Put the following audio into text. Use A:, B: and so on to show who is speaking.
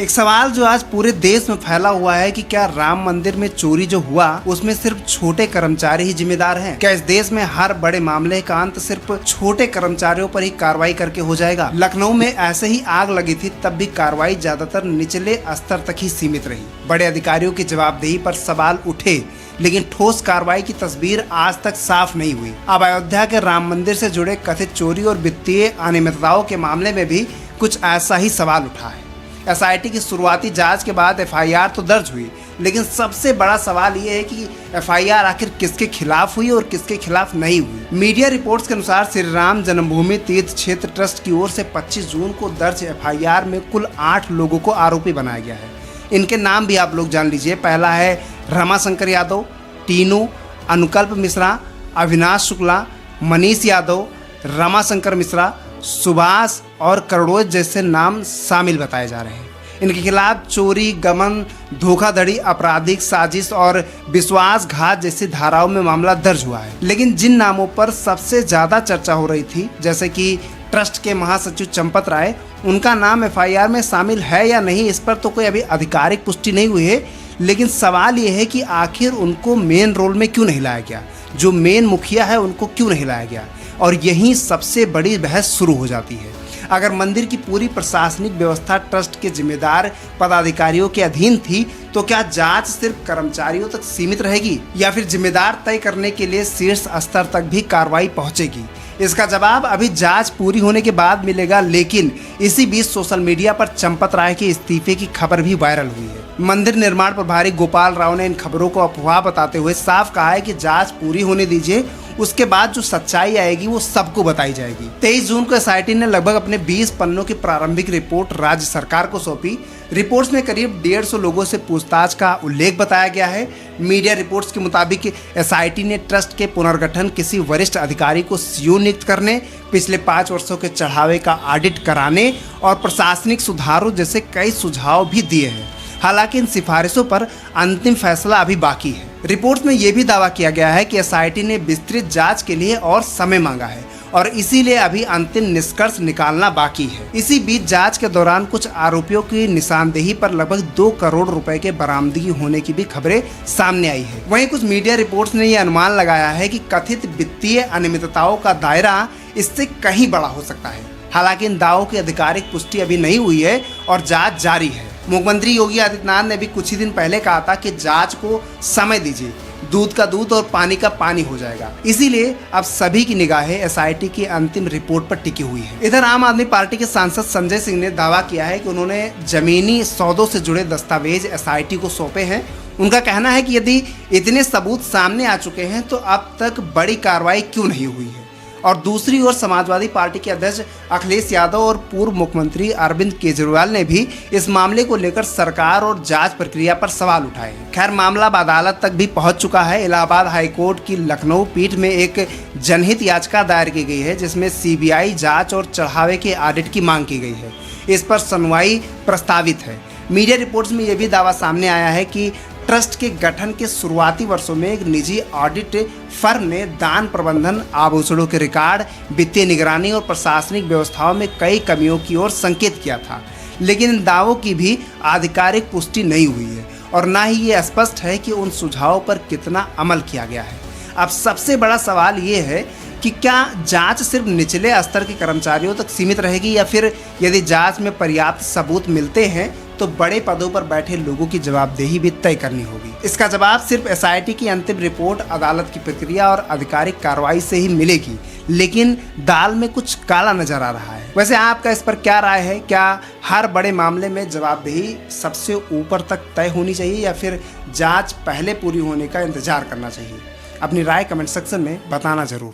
A: एक सवाल जो आज पूरे देश में फैला हुआ है कि क्या राम मंदिर में चोरी जो हुआ उसमें सिर्फ छोटे कर्मचारी ही जिम्मेदार हैं? क्या इस देश में हर बड़े मामले का अंत सिर्फ छोटे कर्मचारियों पर ही कार्रवाई करके हो जाएगा? लखनऊ में ऐसे ही आग लगी थी, तब भी कार्रवाई ज्यादातर निचले स्तर तक ही सीमित रही। बड़े अधिकारियों की जवाबदेही पर सवाल उठे, लेकिन ठोस कार्रवाई की तस्वीर आज तक साफ नहीं हुई। अब अयोध्या के राम मंदिर से जुड़े कथित चोरी और वित्तीय अनियमितताओं के मामले में भी कुछ ऐसा ही सवाल उठा है। एसआईटी की शुरुआती जांच के बाद एफआईआर तो दर्ज हुई, लेकिन सबसे बड़ा सवाल ये है कि एफआईआर आखिर किसके खिलाफ हुई और किसके खिलाफ नहीं हुई। मीडिया रिपोर्ट्स के अनुसार श्री राम जन्मभूमि तीर्थ क्षेत्र ट्रस्ट की ओर से 25 जून को दर्ज एफआईआर में कुल 8 लोगों को आरोपी बनाया गया है। इनके नाम भी आप लोग जान लीजिए। पहला है रमाशंकर यादव, टीनू, अनुकल्प मिश्रा, अविनाश शुक्ला, मनीष यादव, रमाशंकर मिश्रा, सुभाष और करोड़ों जैसे नाम शामिल बताए जा रहे हैं। इनके खिलाफ चोरी, गबन, धोखाधड़ी, आपराधिक साजिश और विश्वासघात जैसी धाराओं में मामला दर्ज हुआ है। लेकिन जिन नामों पर सबसे ज्यादा चर्चा हो रही थी, जैसे कि ट्रस्ट के महासचिव चंपत राय, उनका नाम एफआईआर में शामिल है या नहीं, इस पर तो कोई अभी आधिकारिक पुष्टि नहीं हुई है। लेकिन सवाल ये है कि आखिर उनको मेन रोल में क्यों नहीं लाया गया, जो मेन मुखिया है उनको क्यों नहीं लाया गया। और यहीं सबसे बड़ी बहस शुरू हो जाती है। अगर मंदिर की पूरी प्रशासनिक व्यवस्था ट्रस्ट के जिम्मेदार पदाधिकारियों के अधीन थी, तो क्या जांच सिर्फ कर्मचारियों तक सीमित रहेगी या फिर जिम्मेदार तय करने के लिए शीर्ष स्तर तक भी कार्रवाई पहुंचेगी? इसका जवाब अभी जांच पूरी होने के बाद मिलेगा। लेकिन इसी बीच सोशल मीडिया पर चंपत राय के इस्तीफे की खबर भी वायरल हुई है। मंदिर निर्माण प्रभारी गोपाल राव ने इन खबरों को अफवाह बताते हुए साफ कहा है कि जांच पूरी होने दीजिए, उसके बाद जो सच्चाई आएगी वो सबको बताई जाएगी। 23 जून को एसआईटी ने लगभग अपने 20 पन्नों की प्रारंभिक रिपोर्ट राज्य सरकार को सौंपी। रिपोर्ट्स में करीब 150 लोगों से पूछताछ का उल्लेख बताया गया है। मीडिया रिपोर्ट्स के मुताबिक एसआईटी ने ट्रस्ट के पुनर्गठन, किसी वरिष्ठ अधिकारी को सीईओ नियुक्त करने, पिछले 5 वर्षों के चढ़ावे का ऑडिट कराने और प्रशासनिक सुधारों जैसे कई सुझाव भी दिए हैं। हालांकि इन सिफारिशों पर अंतिम फैसला अभी बाकी है। रिपोर्ट में यह भी दावा किया गया है कि एसआईटी ने विस्तृत जांच के लिए और समय मांगा है और इसीलिए अभी अंतिम निष्कर्ष निकालना बाकी है। इसी बीच जांच के दौरान कुछ आरोपियों की निशानदेही पर लगभग 2 करोड़ रुपए के बरामदगी होने की भी खबरें सामने आई है। वहीं कुछ मीडिया रिपोर्ट्स ने यह अनुमान लगाया है कि कथित वित्तीय अनियमितताओं का दायरा इससे कहीं बड़ा हो सकता है। हालांकि इन दावों की आधिकारिक पुष्टि अभी नहीं हुई है और जांच जारी है। मुख्यमंत्री योगी आदित्यनाथ ने भी कुछ ही दिन पहले कहा था कि जांच को समय दीजिए, दूध का दूध और पानी का पानी हो जाएगा। इसीलिए अब सभी की निगाहें एसआईटी की अंतिम रिपोर्ट पर टिकी हुई है। इधर आम आदमी पार्टी के सांसद संजय सिंह ने दावा किया है कि उन्होंने जमीनी सौदों से जुड़े दस्तावेज एसआईटी को सौंपे हैं। उनका कहना है कि यदि इतने सबूत सामने आ चुके हैं तो अब तक बड़ी कार्रवाई क्यों नहीं हुई है। और दूसरी ओर समाजवादी पार्टी के अध्यक्ष अखिलेश यादव और पूर्व मुख्यमंत्री अरविंद केजरीवाल ने भी इस मामले को लेकर सरकार और जांच प्रक्रिया पर सवाल उठाए हैं। खैर, मामला अब अदालत तक भी पहुंच चुका है। इलाहाबाद हाईकोर्ट की लखनऊ पीठ में एक जनहित याचिका दायर की गई है, जिसमें सीबीआई जांच और चढ़ावे के ऑडिट की मांग की गई है। इस पर सुनवाई प्रस्तावित है। मीडिया रिपोर्ट्स में यह भी दावा सामने आया है कि ट्रस्ट के गठन के शुरुआती वर्षों में एक निजी ऑडिट फर्म ने दान प्रबंधन, आभूषणों के रिकॉर्ड, वित्तीय निगरानी और प्रशासनिक व्यवस्थाओं में कई कमियों की ओर संकेत किया था। लेकिन इन दावों की भी आधिकारिक पुष्टि नहीं हुई है और न ही ये स्पष्ट है कि उन सुझावों पर कितना अमल किया गया है। अब सबसे बड़ा सवाल ये है कि क्या जांच सिर्फ निचले स्तर के कर्मचारियों तक सीमित रहेगी या फिर यदि जांच में पर्याप्त सबूत मिलते हैं तो बड़े पदों पर बैठे लोगों की जवाबदेही भी तय करनी होगी। इसका जवाब सिर्फ एसआईटी की अंतिम रिपोर्ट, अदालत की प्रक्रिया और आधिकारिक कार्रवाई से ही मिलेगी। लेकिन दाल में कुछ काला नजर आ रहा है। वैसे आपका इस पर क्या राय है? क्या हर बड़े मामले में जवाबदेही सबसे ऊपर तक तय होनी चाहिए या फिर जांच पहले पूरी होने का इंतजार करना चाहिए? अपनी राय कमेंट सेक्शन में बताना जरूर।